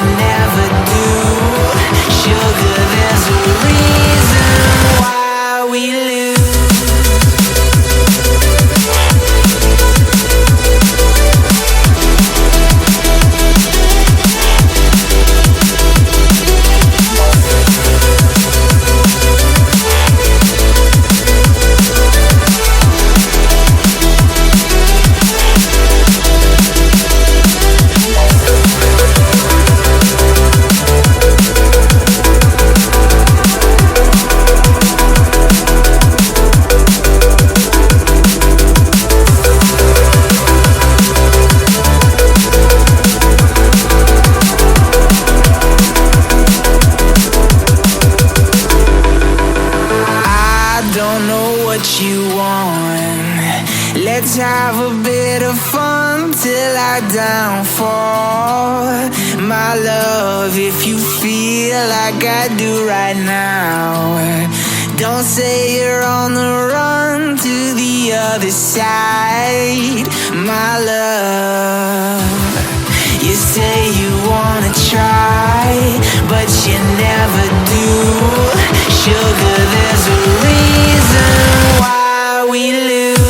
never do. Sugar, there's a reason why we lose. Let's have a bit of fun till I downfall. My love, if you feel like I do right now, don't say you're on the run to the other side. My love, you say you wanna try, but you never do. Sugar, there's a reason why we lose.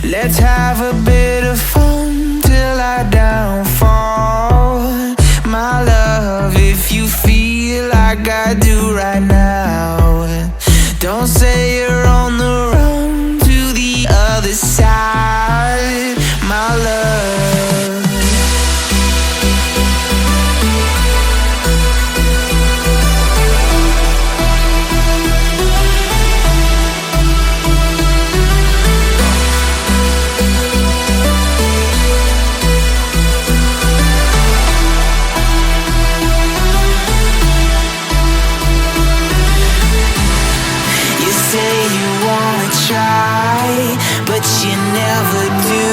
Let's have a bit of fun till I downfall. My love, if you feel like I do right now, don't say you're on the run to the other side. My love, but you never do.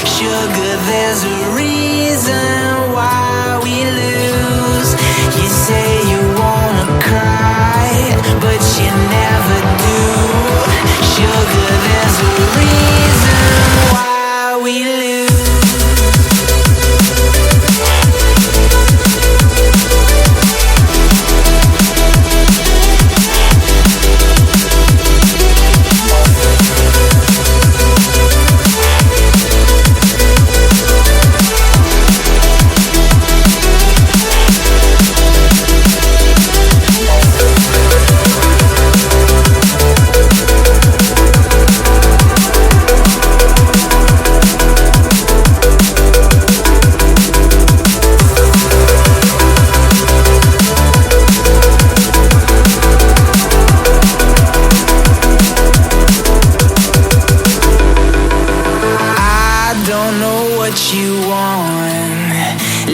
Sugar, there's a reason why we lose. You say you wanna cry, but you never do. Sugar, there's a reason why we lose.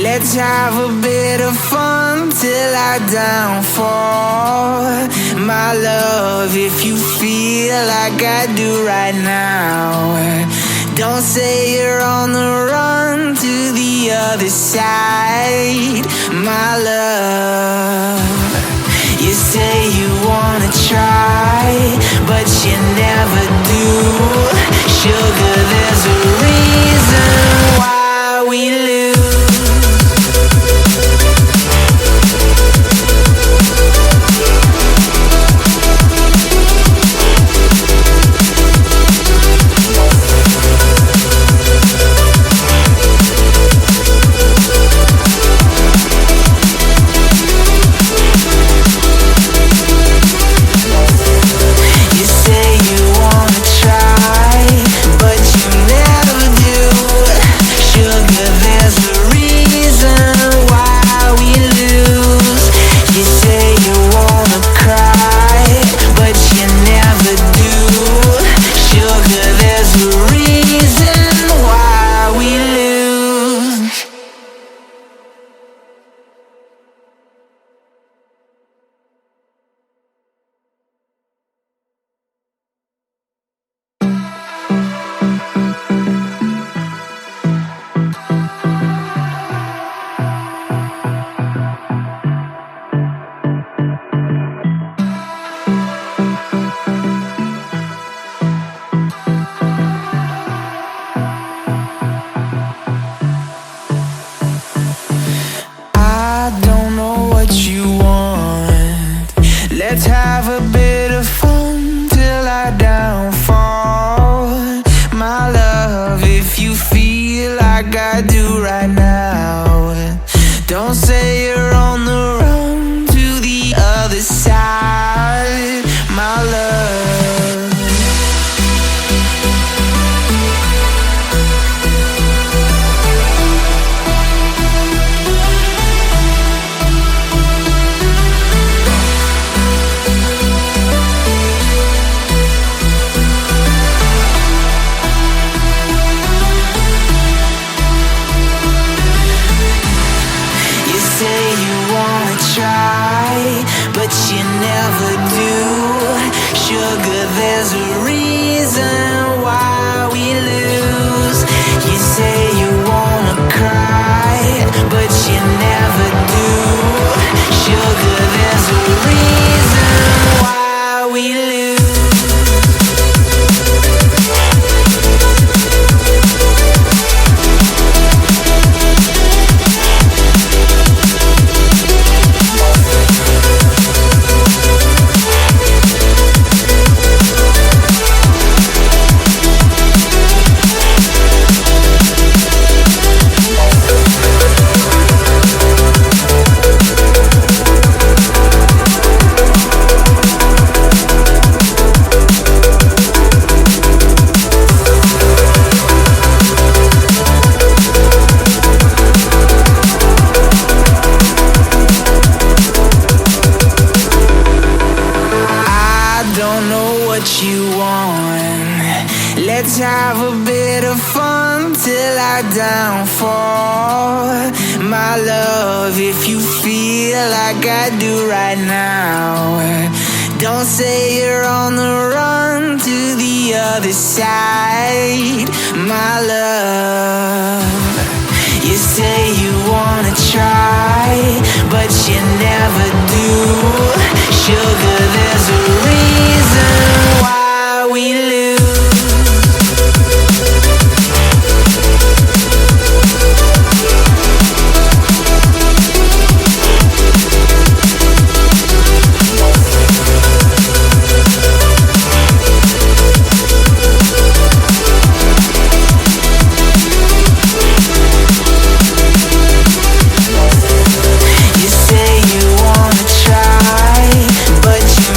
Let's have a bit of fun till I downfall. My love, if you feel like I do right now, don't say you're on the run to the other side. My love, you say you wanna try, but you never do. Sugar, there's a reason we lose. Let's have a bit of fun till I downfall. My love, if you feel like I do right now, don't say you're on the run to the other side, my love. But you never do. Sugar, there's a reason why we lose. You say you wanna cry, but you never do. Sugar, there's a reason why we lose. Let's have a bit of fun till I downfall. My love, if you feel like I do right now, don't say you're on the run to the other side, my love. You say you wanna try, but you never do. Sugar, there's a reason why we lose. You say you wanna try, but you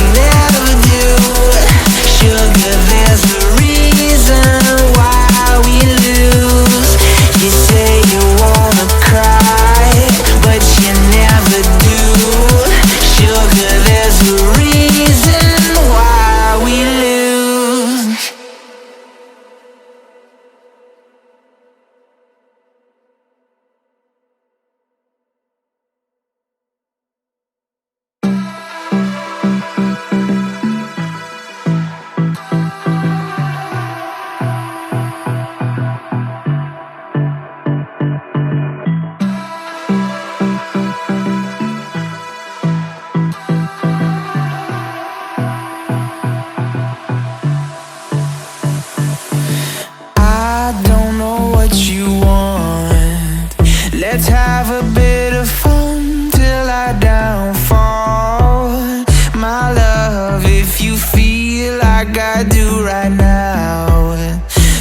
I do right now.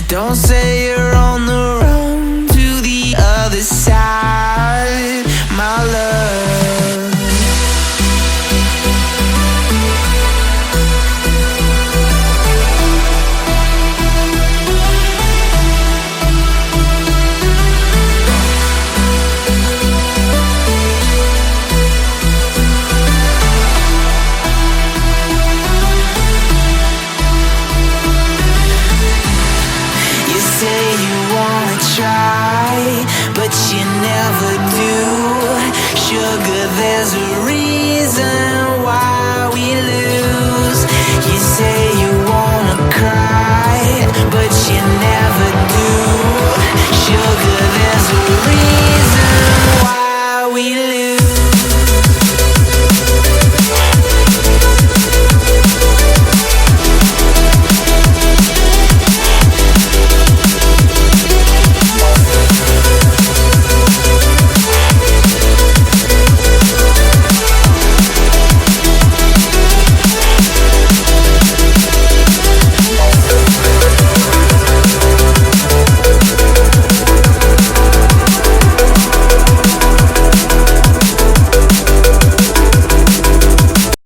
Don't say you're on the run to the other side, my love. But you never do. Sugar, there's a reason why we lose. You say you wanna cry, but you never